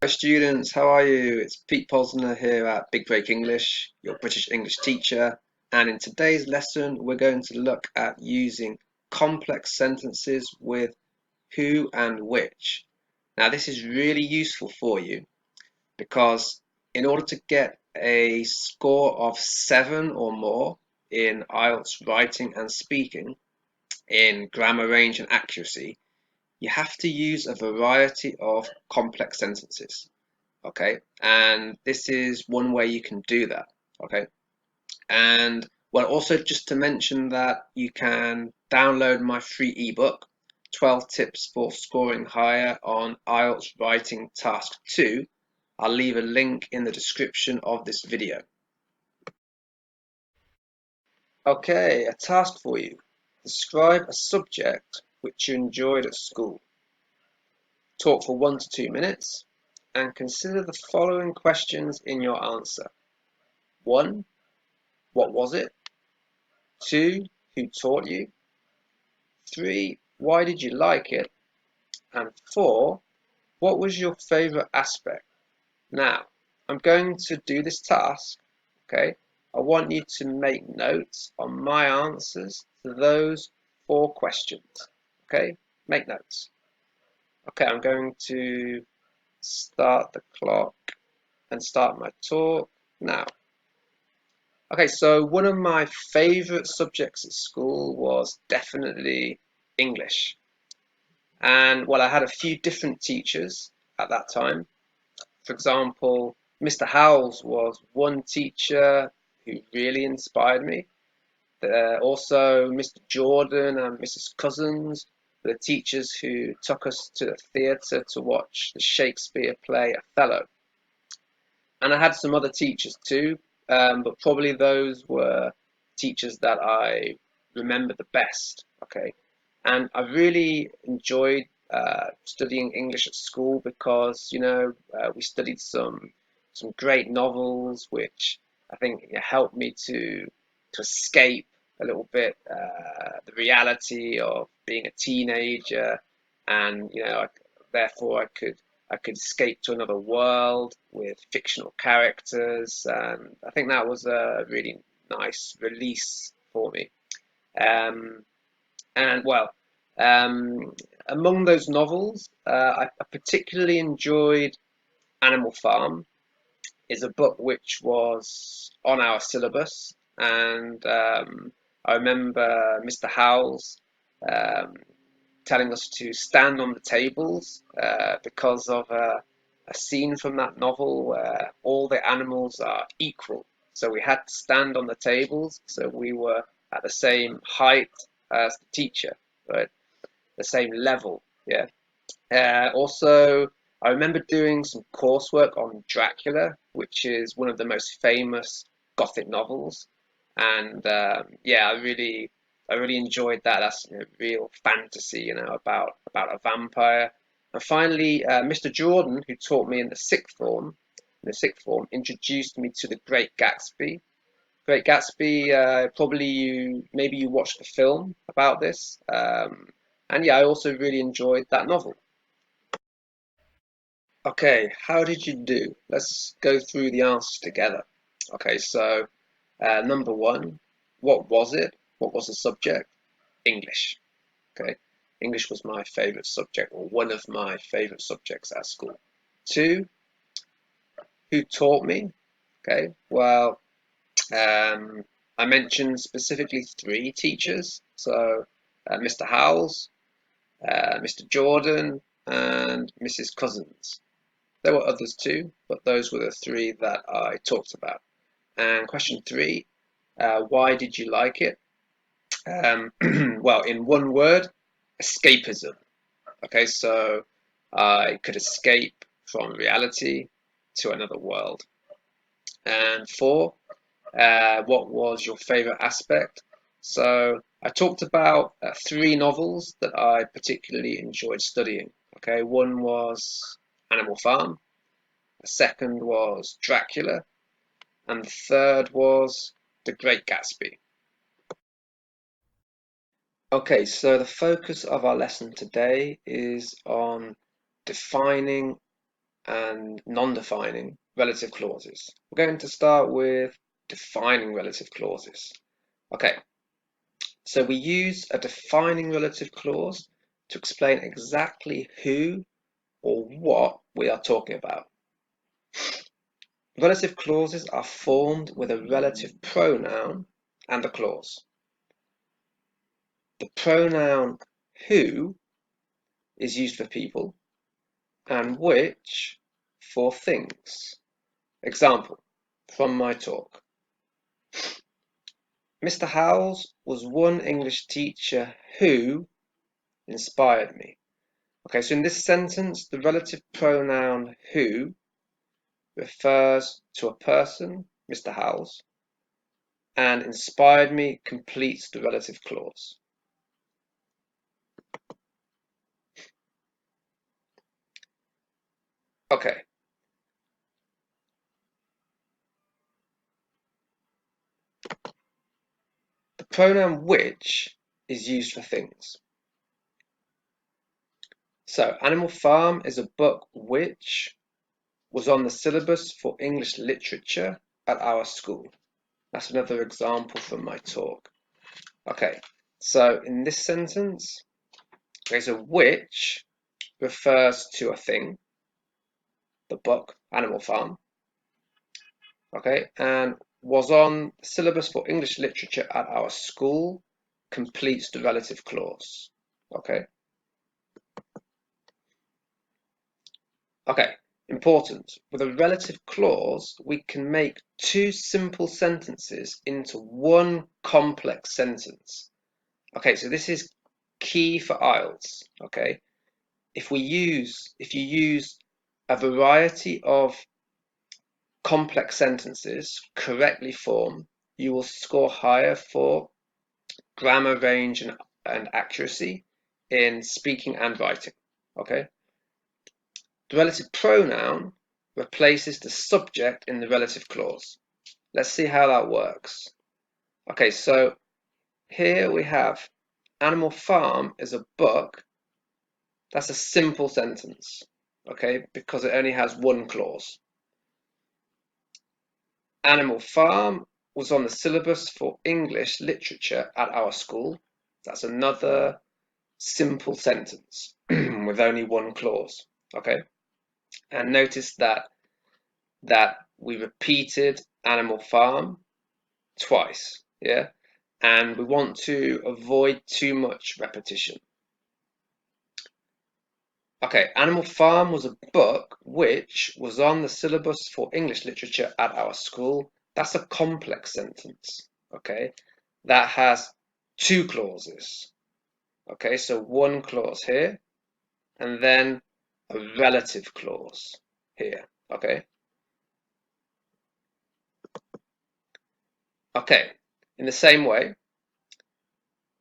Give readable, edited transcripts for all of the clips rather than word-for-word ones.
Hi students, how are you? It's Pete Posner here at Big Break English, your British English teacher. And in today's lesson, we're going to look at using complex sentences with who and which. Now, this is really useful for you because in order to get a score of 7 or more in IELTS writing and speaking in grammar range and accuracy, you have to use a variety of complex sentences. Okay, and this is one way you can do that. Okay, and well, also just to mention that you can download my free ebook, 12 tips for scoring higher on IELTS writing task 2. I'll leave a link in the description of this video. Okay, a task for you. Describe a subject which you enjoyed at school. Talk for 1 to 2 minutes and consider the following questions in your answer. 1. What was it? 2. Who taught you? 3. Why did you like it? And 4. What was your favorite aspect? Now, I'm going to do this task, okay? I want you to make notes on my answers to those 4 questions, okay? Make notes. Okay, I'm going to start the clock and start my talk now. Okay, so one of my favorite subjects at school was definitely English. And well, I had a few different teachers at that time. For example, Mr. Howells was one teacher who really inspired me. Also, Mr. Jordan and Mrs. Cousins were the teachers who took us to the theatre to watch the Shakespeare play Othello. And I had some other teachers too, but probably those were teachers that I remember the best. Okay, and I really enjoyed studying English at school because we studied some great novels, which I think helped me to escape a little bit the reality of being a teenager, and therefore I could escape to another world with fictional characters, and I think that was a really nice release for me. Um, and well, um, among those novels, I particularly enjoyed Animal Farm. Is a book which was on our syllabus, and I remember Mr. Howells um, telling us to stand on the tables because of a scene from that novel where all the animals are equal. So we had to stand on the tables, so we were at the same height as the teacher, right? The same level, yeah. Also, I remember doing some coursework on Dracula, which is one of the most famous Gothic novels, and yeah, I really enjoyed that. That's real fantasy, about a vampire. And finally, Mr. Jordan, who taught me in the sixth form, introduced me to The Great Gatsby. Great Gatsby, probably maybe you watched the film about this, and yeah, I also really enjoyed that novel. Okay, how did you do? Let's go through the answers together. Okay, so number 1, what was it? What was the subject? English. Okay, English was my favorite subject, or one of my favorite subjects at school. 2, who taught me? Okay, well, um, I mentioned specifically 3 teachers. So Mr. Howells, Mr. Jordan, and Mrs. Cousins. There were others too, but those were the 3 that I talked about. And question 3, why did you like it? Well, in one word, escapism. Okay, so I could escape from reality to another world. And 4, what was your favorite aspect? So I talked about 3 novels that I particularly enjoyed studying. Okay, one was Animal Farm, the second was Dracula, and the third was The Great Gatsby. Okay, so the focus of our lesson today is on defining and non-defining relative clauses. We're going to start with defining relative clauses. Okay, so we use a defining relative clause to explain exactly who or what we are talking about. Relative clauses are formed with a relative pronoun and a clause. The pronoun who is used for people and which for things. Example from my talk. Mr. Howells was one English teacher who inspired me. Okay, so in this sentence, the relative pronoun who refers to a person, Mr. Howells, and inspired me completes the relative clause. Okay. The pronoun which is used for things. So, Animal Farm is a book which was on the syllabus for English literature at our school. That's another example from my talk. Okay, so in this sentence, there's a which refers to a thing, the book, Animal Farm, okay, and was on the syllabus for English literature at our school completes the relative clause, okay? Okay, important. With a relative clause, we can make two simple sentences into one complex sentence. Okay, so this is key for IELTS, okay? If you use a variety of complex sentences correctly formed, you will score higher for grammar range and accuracy in speaking and writing, okay? The relative pronoun replaces the subject in the relative clause. Let's see how that works. Okay, so here we have Animal Farm is a book. That's a simple sentence, okay, because it only has one clause. Animal Farm was on the syllabus for English literature at our school. That's another simple sentence with only one clause, okay? And notice that we repeated Animal Farm twice, yeah? And we want to avoid too much repetition. Okay, Animal Farm was a book which was on the syllabus for English literature at our school. That's a complex sentence, okay? That has two clauses. Okay, so one clause here and then a relative clause here, okay? Okay, in the same way,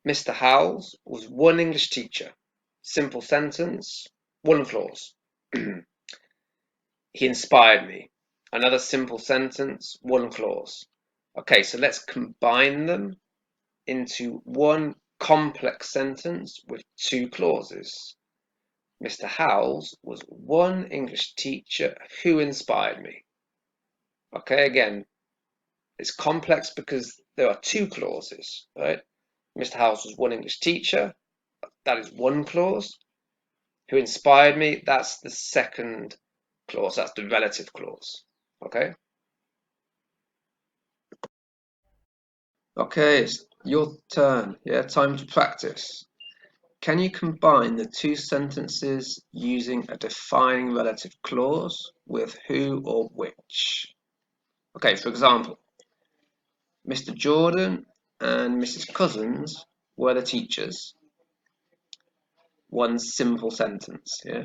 Mr. Howells was one English teacher. Simple sentence, one clause. He inspired me. Another simple sentence, one clause. Okay, so let's combine them into one complex sentence with two clauses. Mr. Howells was one English teacher who inspired me. Okay, again, it's complex because there are two clauses, right? Mr. Howells was one English teacher. That is one clause. Who inspired me? That's the second clause. That's the relative clause. Okay? Okay, it's your turn. Yeah, time to practice. Can you combine the two sentences using a defining relative clause with who or which? Okay, for example, Mr. Jordan and Mrs. Cousins were the teachers. One simple sentence, yeah.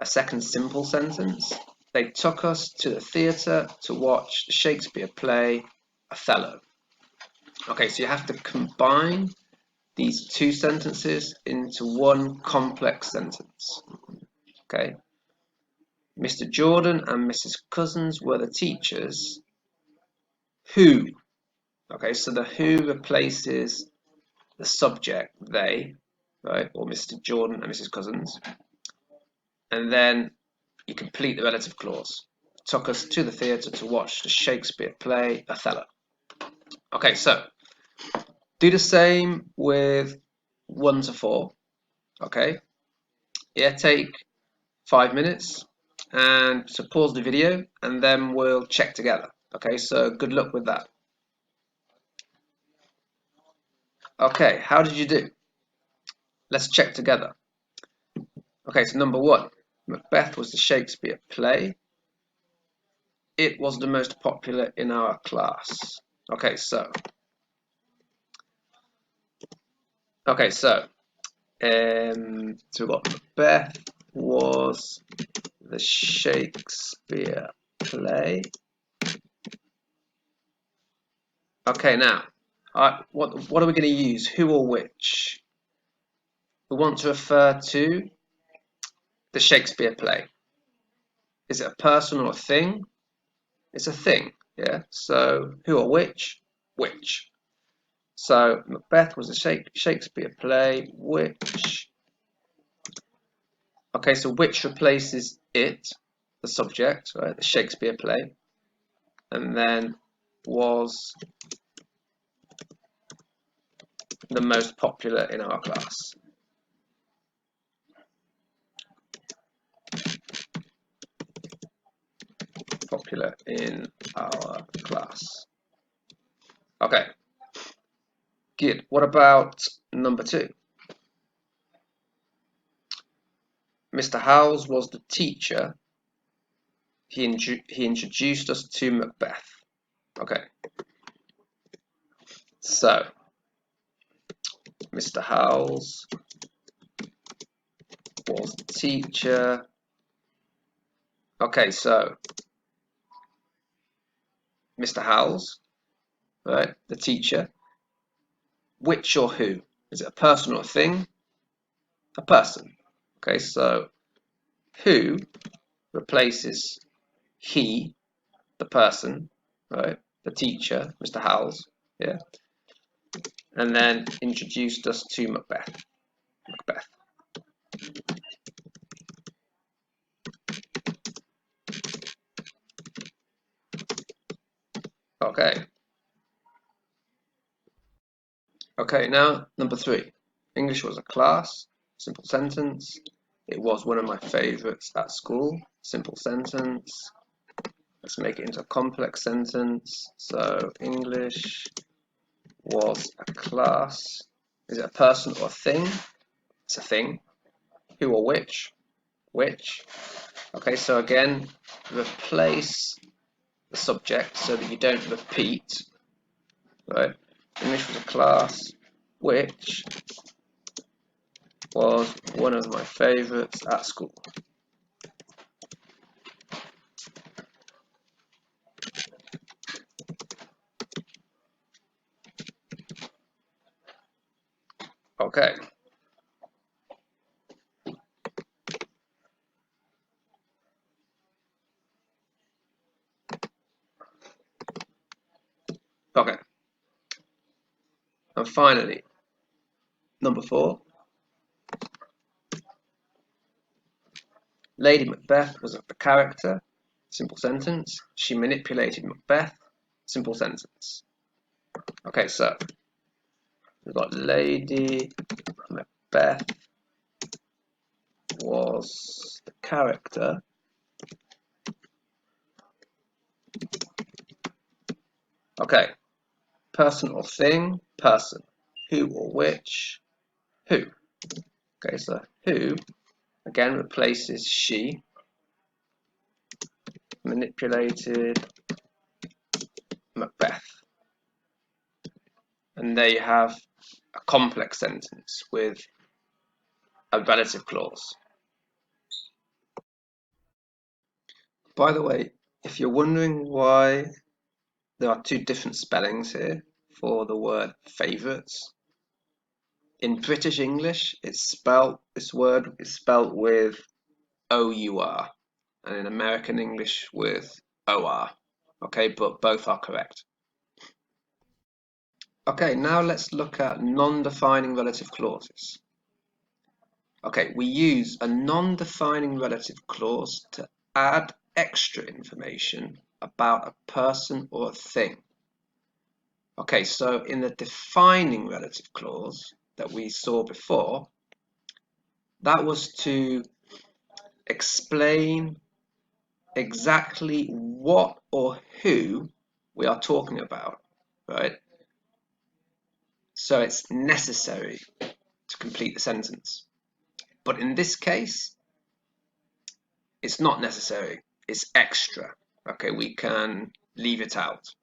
A second simple sentence. They took us to the theatre to watch the Shakespeare play, Othello. Okay, so you have to combine these two sentences into one complex sentence. Okay. Mr. Jordan and Mrs. Cousins were the teachers who. Okay, so the who replaces the subject, they, right, or Mr. Jordan and Mrs. Cousins. And then you complete the relative clause. Took us to the theatre to watch the Shakespeare play Othello. Okay, so do the same with 1 to 4. Okay, yeah, take 5 minutes and so pause the video and then we'll check together. Okay, so good luck with that. Okay, how did you do? Let's check together. Okay, so number 1, Macbeth was the Shakespeare play. It was the most popular in our class. Okay, so we've got Macbeth was the Shakespeare play. Okay, now, what are we going to use? Who or which? We want to refer to the Shakespeare play. Is it a person or a thing? It's a thing, yeah? So, who or which? Which. So, Macbeth was a Shakespeare play, which... Okay, so which replaces it, the subject, right? The Shakespeare play. And then was the most popular in our class. Popular in our class. Okay, good. What about number 2? Mr. Howells was the teacher. He introduced us to Macbeth. Okay, so Mr. Howells was the teacher. Okay, so Mr. Howells, right, the teacher. Which or who? Is it a person or a thing? A person. Okay, so who replaces he, the person, right? The teacher, Mr. Howells, yeah. And then introduced us to Macbeth. Macbeth. Okay. Okay, now number 3. English was a class. Simple sentence. It was one of my favorites at school. Simple sentence. Let's make it into a complex sentence. So English was a class. Is it a person or a thing? It's a thing. Who or which? Which. Okay, so again, replace the subject so that you don't repeat. Right? English was a class which was one of my favourites at school. Okay. Okay. And finally, number 4. Lady Macbeth was a character. Simple sentence. She manipulated Macbeth. Simple sentence. Okay, so we've got Lady Macbeth was the character. Okay. Person or thing? Person. Who or which? Who. Okay, so who again replaces she. Manipulated Macbeth. And there you have a complex sentence with a relative clause. By the way, if you're wondering why there are 2 different spellings here for the word favourites, in British English this word is spelled with O-U-R, and in American English with O-R. Okay, but both are correct. Okay, now let's look at non-defining relative clauses. Okay, we use a non-defining relative clause to add extra information about a person or a thing. Okay, so in the defining relative clause that we saw before, that was to explain exactly what or who we are talking about, right? So it's necessary to complete the sentence. But in this case, it's not necessary, it's extra. Okay, we can leave it out.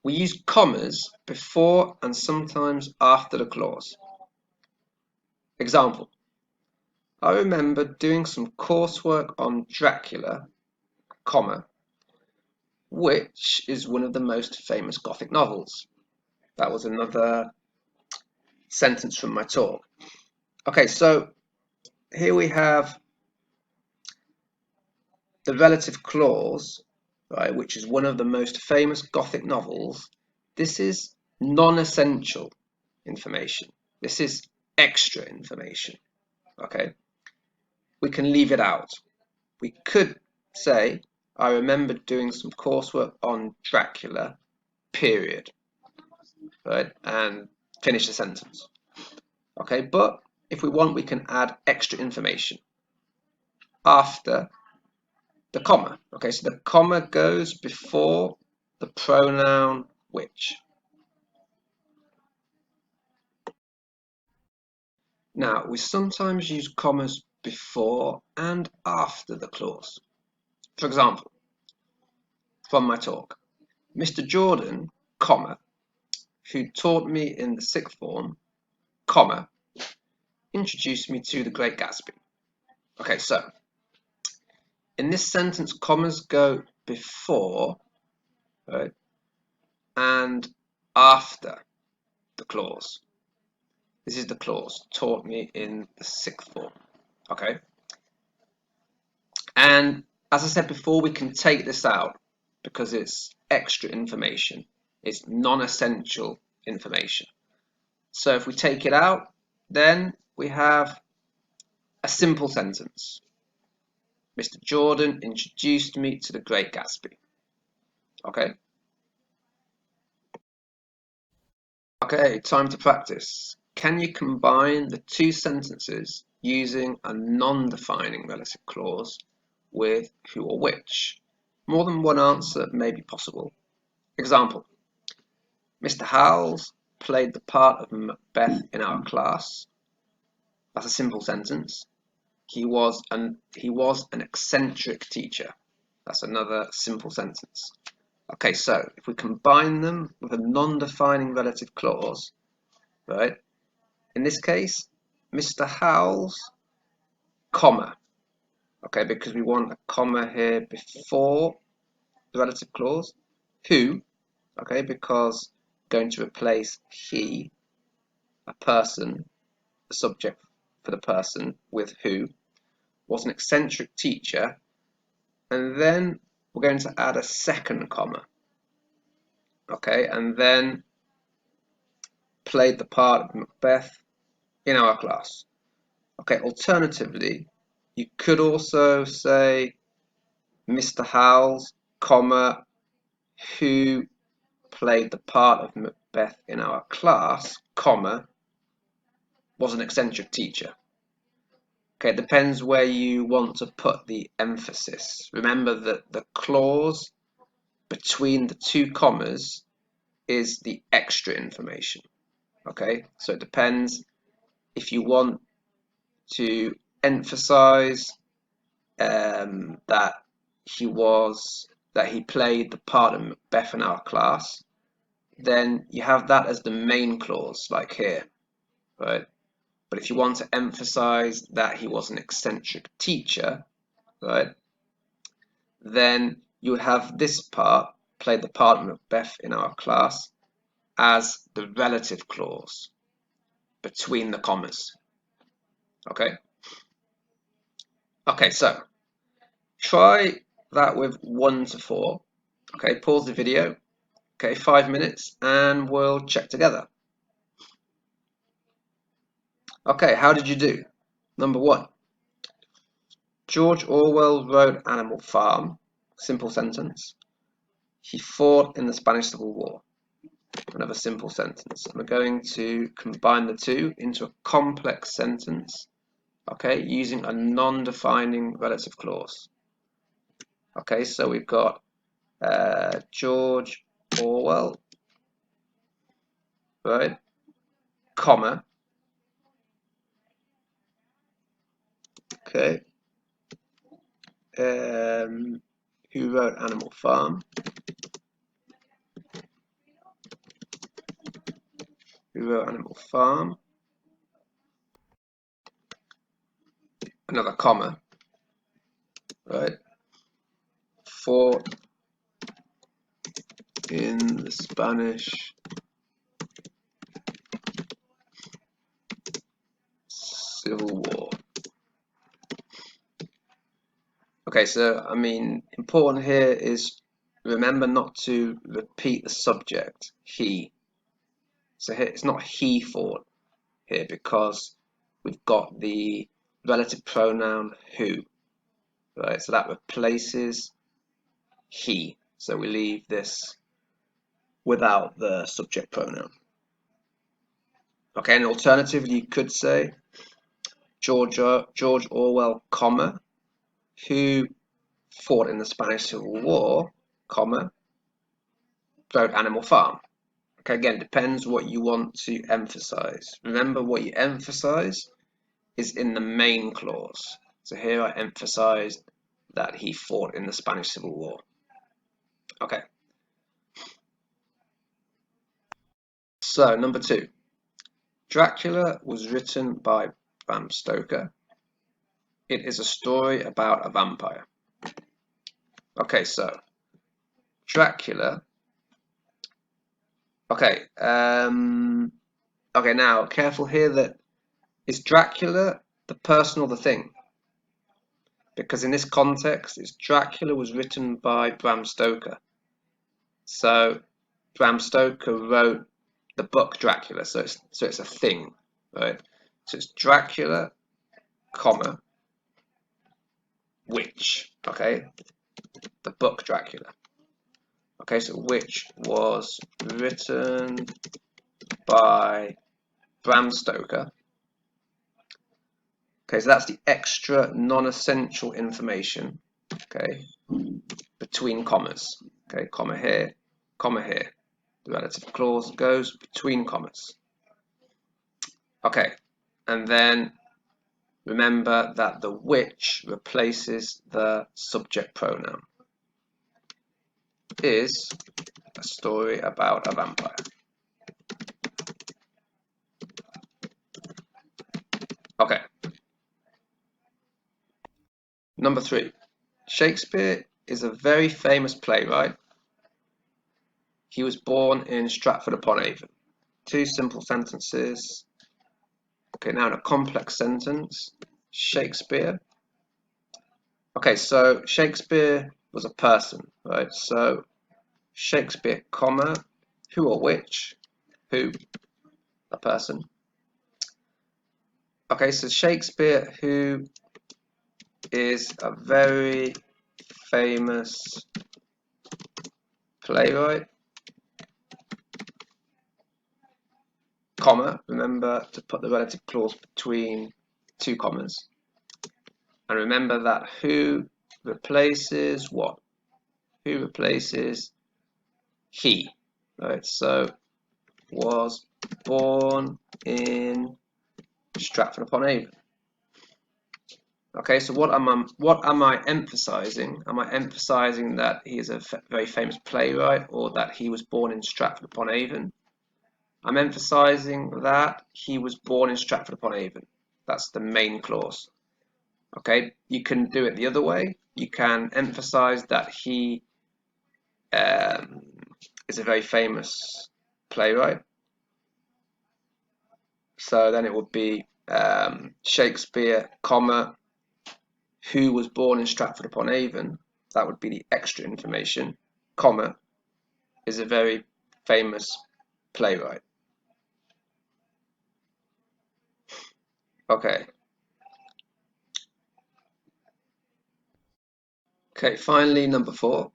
We use commas before and sometimes after the clause. Example, I remember doing some coursework on Dracula, comma, which is one of the most famous Gothic novels. That was another sentence from my talk. Okay, so here we have the relative clause, right, which is one of the most famous Gothic novels. This is non-essential information. This is extra information. Okay, we can leave it out. We could say, I remember doing some coursework on Dracula, period, right, and finish the sentence. Okay, but if we want, we can add extra information after the comma. Okay, so the comma goes before the pronoun which. Now, we sometimes use commas before and after the clause. For example, from my talk, Mr. Jordan, comma, who taught me in the sixth form, comma, introduced me to the Great Gatsby. Okay, so in this sentence, commas go before, right, and after the clause. This is the clause, taught me in the sixth form. Okay, and as I said before, we can take this out because it's extra information. It's non-essential information. So if we take it out, then we have a simple sentence. Mr. Jordan introduced me to the Great Gatsby. Okay. Okay, time to practice. Can you combine the two sentences using a non-defining relative clause with who or which? More than one answer may be possible. Example, Mr. Howells played the part of Macbeth in our class. That's a simple sentence. He was an eccentric teacher. That's another simple sentence. Okay, so if we combine them with a non-defining relative clause, right? In this case, Mr. Howells, comma. Okay, because we want a comma here before the relative clause. Who, okay, because going to replace he, a person, the subject for the person, with who, was an eccentric teacher, and then we're going to add a second comma, okay, and then played the part of Macbeth in our class. Okay, alternatively, you could also say Mr. Howells, comma, who played the part of Macbeth in our class, comma, was an eccentric teacher. Okay, it depends where you want to put the emphasis. Remember that the clause between the two commas is the extra information. Okay, so it depends if you want to emphasize that he played the part of Macbeth in our class, then you have that as the main clause, like here, right? But if you want to emphasize that he was an eccentric teacher, right, then you would have this part, played the part of Macbeth in our class, as the relative clause between the commas. Okay? Okay, so try that with 1 to 4. Okay, pause the video. Okay, 5 minutes and we'll check together. Okay, how did you do? Number 1. George Orwell wrote Animal Farm. Simple sentence. He fought in the Spanish Civil War. Another simple sentence. And we're going to combine the two into a complex sentence, okay, using a non-defining relative clause. Okay, so we've got George Orwell, right, comma, okay, who wrote Animal Farm, another comma, right, fought in the Spanish Civil War. Okay, so I mean, important here is remember not to repeat the subject, he. So here, it's not he fought here because we've got the relative pronoun who, right? So that replaces he. So we leave this without the subject pronoun. Okay, and alternatively, you could say George Orwell, comma, who fought in the Spanish Civil War, comma, wrote Animal Farm. Okay, again, depends what you want to emphasize. Remember, what you emphasize is in the main clause. So here I emphasized that he fought in the Spanish Civil War. Okay. So, number 2. Dracula was written by Bram Stoker. It is a story about a vampire. Okay, so Dracula. Okay, okay, now careful here that is Dracula the person or the thing? Because in this context, it's Dracula was written by Bram Stoker. So Bram Stoker wrote the book Dracula, so it's a thing, right? So it's Dracula, comma, which, okay, the book Dracula. Okay, so which was written by Bram Stoker. Okay, so that's the extra non-essential information, okay, between commas. Okay, comma here, comma here. The relative clause goes between commas. Okay, and then remember that the which replaces the subject pronoun. Is a story about a vampire. Okay. Number 3. Shakespeare is a very famous playwright. He was born in Stratford-upon-Avon. 2 simple sentences. Okay, now in a complex sentence. Shakespeare. Okay, so Shakespeare was a person, right? So Shakespeare, comma, who or which? Who? A person. Okay, so Shakespeare, who is a very famous playwright, comma, remember to put the relative clause between 2 commas. And remember that who replaces what? Who replaces he, right? So was born in Stratford-upon-Avon. Okay, so what am I emphasizing? Am I emphasizing that he is a very famous playwright or that he was born in Stratford-upon-Avon? I'm emphasizing that he was born in Stratford-upon-Avon. That's the main clause. Okay, you can do it the other way. You can emphasize that he is a very famous playwright. So then it would be Shakespeare, comma, who was born in Stratford-upon-Avon. That would be the extra information, comma, is a very famous playwright. Okay. Okay, finally, number 4.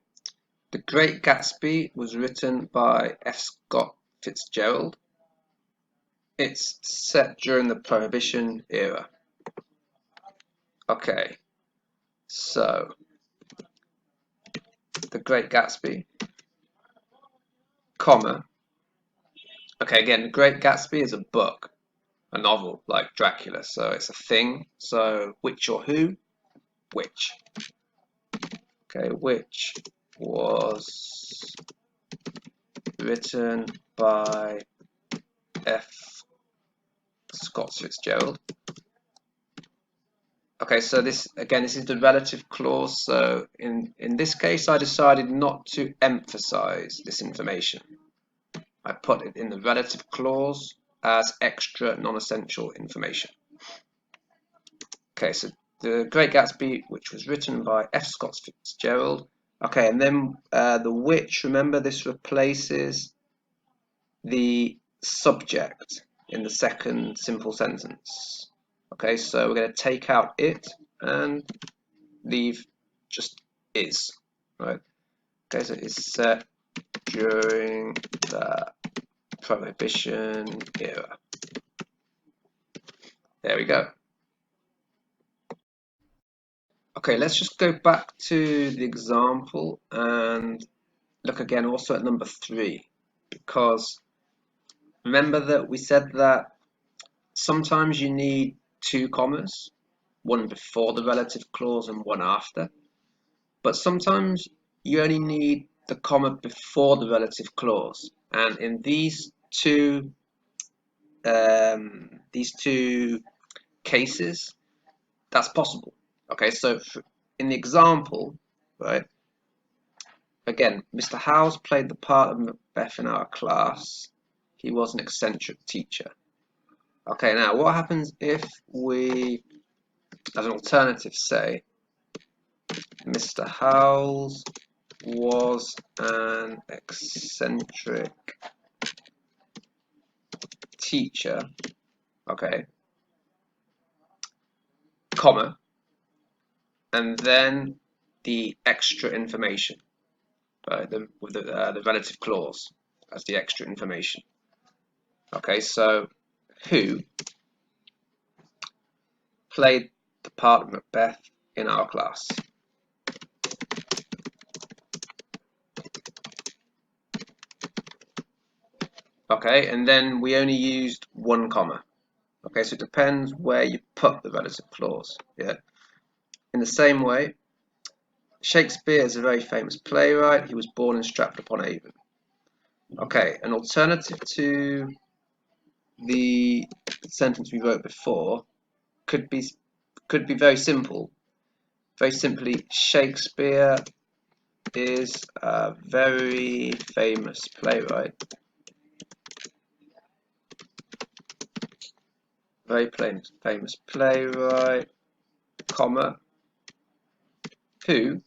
The Great Gatsby was written by F. Scott Fitzgerald. It's set during the Prohibition era. Okay, so The Great Gatsby, comma. Okay, again, The Great Gatsby is a book, a novel, like Dracula, so it's a thing. So which or who? Which. Okay, which was written by F. Scott Fitzgerald. Okay, so this is the relative clause. So in this case, I decided not to emphasize this information. I put it in the relative clause as extra non-essential information. Okay, so The Great Gatsby, which was written by F. Scott Fitzgerald. Okay, and then the which, remember, this replaces the subject in the second simple sentence. Okay, so we're going to take out it and leave just is, right? Okay, so it's set during the Prohibition era. There we go. Okay, let's just go back to the example and look again also at number 3, because remember that we said that sometimes you need 2 commas, one before the relative clause and one after, but sometimes you only need the comma before the relative clause, and in these two cases, that's possible. Okay, so in the example, right, again, Mr. Howes played the part of Macbeth in our class. He was an eccentric teacher. Okay, now what happens if we, as an alternative, say Mr. Howes was an eccentric teacher, okay, comma, and then the extra information, right, with the relative clause as the extra information. Okay, so who played the part of Macbeth in our class? Okay, and then we only used 1 comma. Okay, so it depends where you put the relative clause. Yeah. In the same way, Shakespeare is a very famous playwright. He was born in Stratford-upon-Avon. Okay, an alternative to the sentence we wrote before could be very simple. Very simply, Shakespeare is a very famous playwright. Very famous playwright, comma, who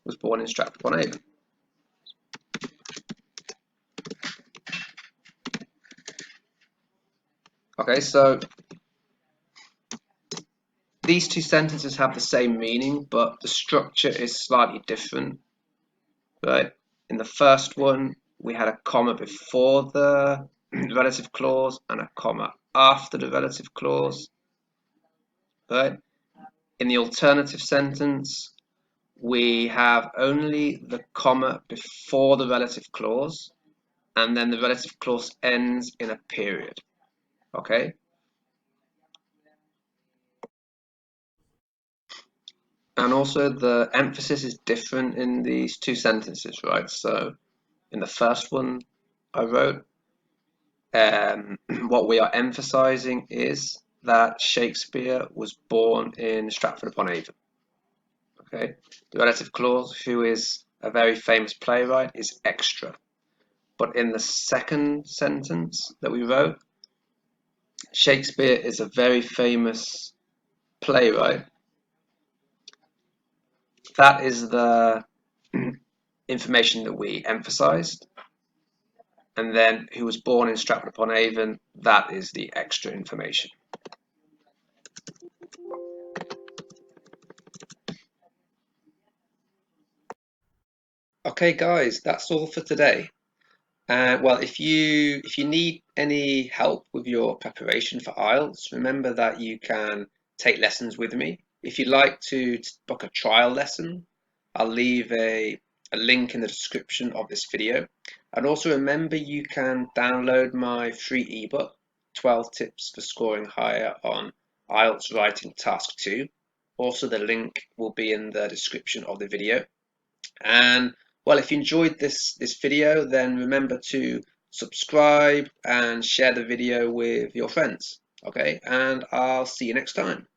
was born in Stratford-upon-Avon. Okay, so these 2 sentences have the same meaning, but the structure is slightly different, right? In the first one, we had a comma before the relative clause and a comma after the relative clause, right? In the alternative sentence, we have only the comma before the relative clause, and then the relative clause ends in a period, okay? And also the emphasis is different in these 2 sentences, right? So in the first one I wrote, what we are emphasizing is that Shakespeare was born in Stratford-upon-Avon. Okay, the relative clause, who is a very famous playwright, is extra. But in the second sentence that we wrote, Shakespeare is a very famous playwright. That is the information that we emphasized. And then who was born in Stratford-upon-Avon, that is the extra information. Okay, guys, that's all for today. Well, if you need any help with your preparation for IELTS, remember that you can take lessons with me. If you'd like to book a trial lesson, I'll leave a link in the description of this video. And also remember you can download my free ebook, 12 Tips for Scoring Higher on IELTS Writing Task 2. Also, the link will be in the description of the video. And well, if you enjoyed this video, then remember to subscribe and share the video with your friends. Okay, and I'll see you next time.